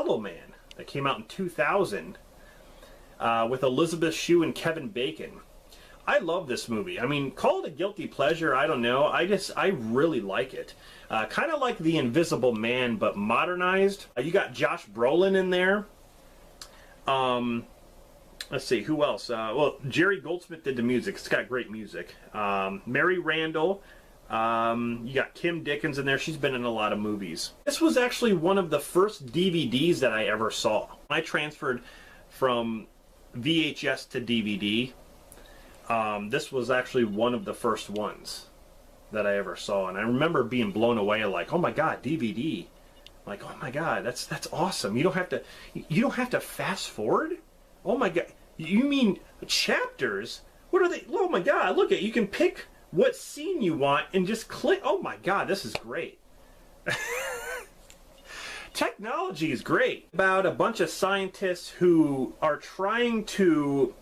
Yellow Man that came out in 2000 with Elizabeth Shue and Kevin Bacon. I love this movie. I mean, call it a guilty pleasure, I don't know. I really like it. Kind of like The Invisible Man, but modernized. You got Josh Brolin in there. Let's see, who else? Well, Jerry Goldsmith did the music. It's got great music. Mary Randall. You got Kim Dickens in there. She's been in a lot of movies. This was actually one of the first DVDs that I ever saw. I transferred from VHS to DVD. This was actually one of the first ones that I ever saw, and I remember being blown away, like, oh my god, DVD. Like, oh my god, that's awesome. You don't have to fast forward? Oh my god. You mean chapters? What are they? Oh my god, look at, you can pick what scene you want and just click. Oh my god, this is great. Technology is great. About a bunch of scientists who are trying to,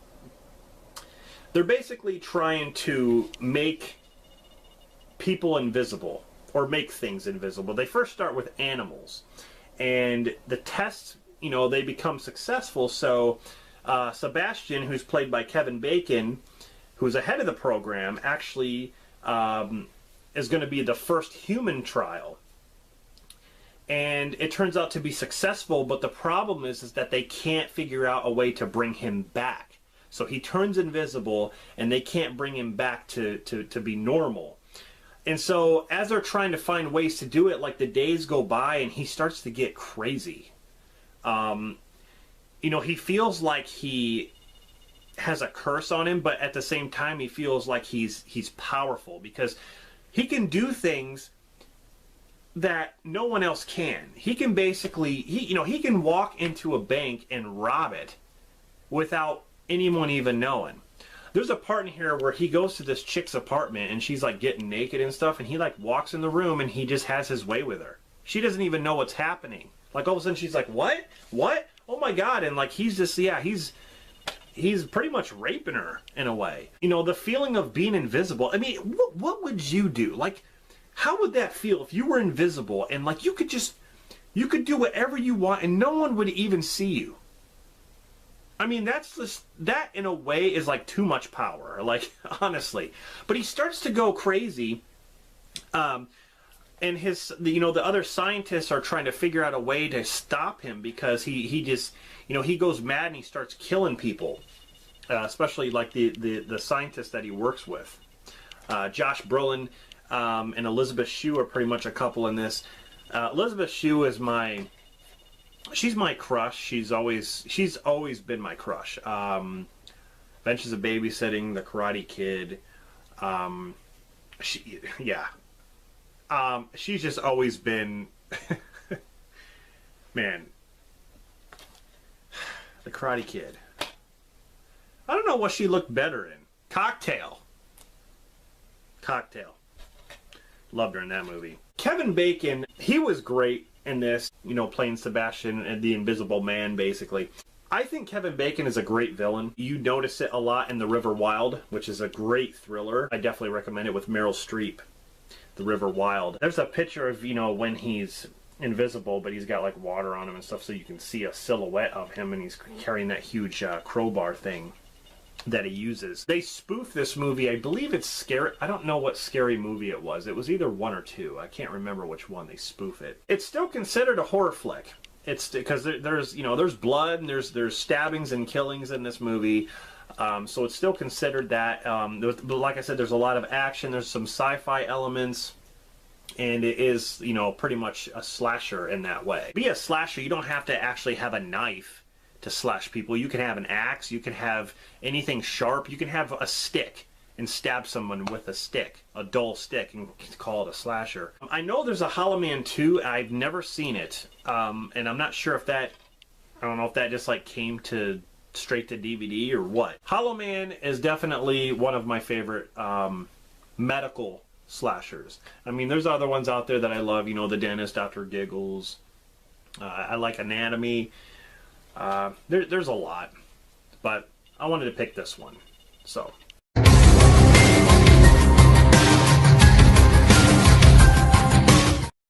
they're basically trying to make people invisible, or make things invisible. They first start with animals, and the tests, you know, they become successful. So Sebastian, who's played by Kevin Bacon, who's ahead of the program, actually is going to be the first human trial. And it turns out to be successful, but the problem is that they can't figure out a way to bring him back. So he turns invisible, and they can't bring him back to be normal. And so as they're trying to find ways to do it, like, the days go by, and he starts to get crazy. You know, he feels like he has a curse on him, but at the same time he feels like he's powerful, because he can do things that no one else can. He can basically, he can walk into a bank and rob it without anyone even knowing. There's a part in here where he goes to this chick's apartment, and she's like getting naked and stuff, and he like walks in the room, and he just has his way with her. She doesn't even know what's happening. Like, all of a sudden she's like, what? Oh my god. And like, he's just, yeah, he's pretty much raping her in a way. You know, the feeling of being invisible. I mean, what would you do? Like, how would that feel if you were invisible and like you could do whatever you want and no one would even see you? I mean, that's just, that in a way is like too much power, like, honestly. But he starts to go crazy, and the other scientists are trying to figure out a way to stop him, because he just, he goes mad and he starts killing people, especially like the scientists that he works with. Josh Brolin and Elizabeth Shue are pretty much a couple in this. Elizabeth Shue is she's my crush. She's always been my crush. Adventures of Babysitting, The Karate Kid. She's just always been, man, The Karate Kid. I don't know what she looked better in. Cocktail. Loved her in that movie. Kevin Bacon, he was great in this, playing Sebastian and the Invisible Man, basically. I think Kevin Bacon is a great villain. You notice it a lot in The River Wild, which is a great thriller. I definitely recommend it, with Meryl Streep. The River Wild. There's a picture of, when he's invisible, but he's got like water on him and stuff, so you can see a silhouette of him, and he's carrying that huge crowbar thing that he uses. They spoof this movie. I believe it's Scary. I don't know what scary movie it was. It was either 1 or 2. I can't remember which one they spoof it. It's still considered a horror flick. It's because there's blood and there's stabbings and killings in this movie. So it's still considered that. But like I said, there's a lot of action. There's some sci-fi elements, and it is, pretty much a slasher in that way. Be a slasher, you don't have to actually have a knife to slash people. You can have an axe. You can have anything sharp. You can have a stick and stab someone with a stick, a dull stick, and call it a slasher. I know there's a Hollow Man 2. I've never seen it, and I'm not sure if that. I don't know if that just like came to straight to DVD or what. Hollow Man is definitely one of my favorite medical slashers. I mean, there's other ones out there that I love. The Dentist, Dr. Giggles. I like Anatomy. There's a lot, but I wanted to pick this one. So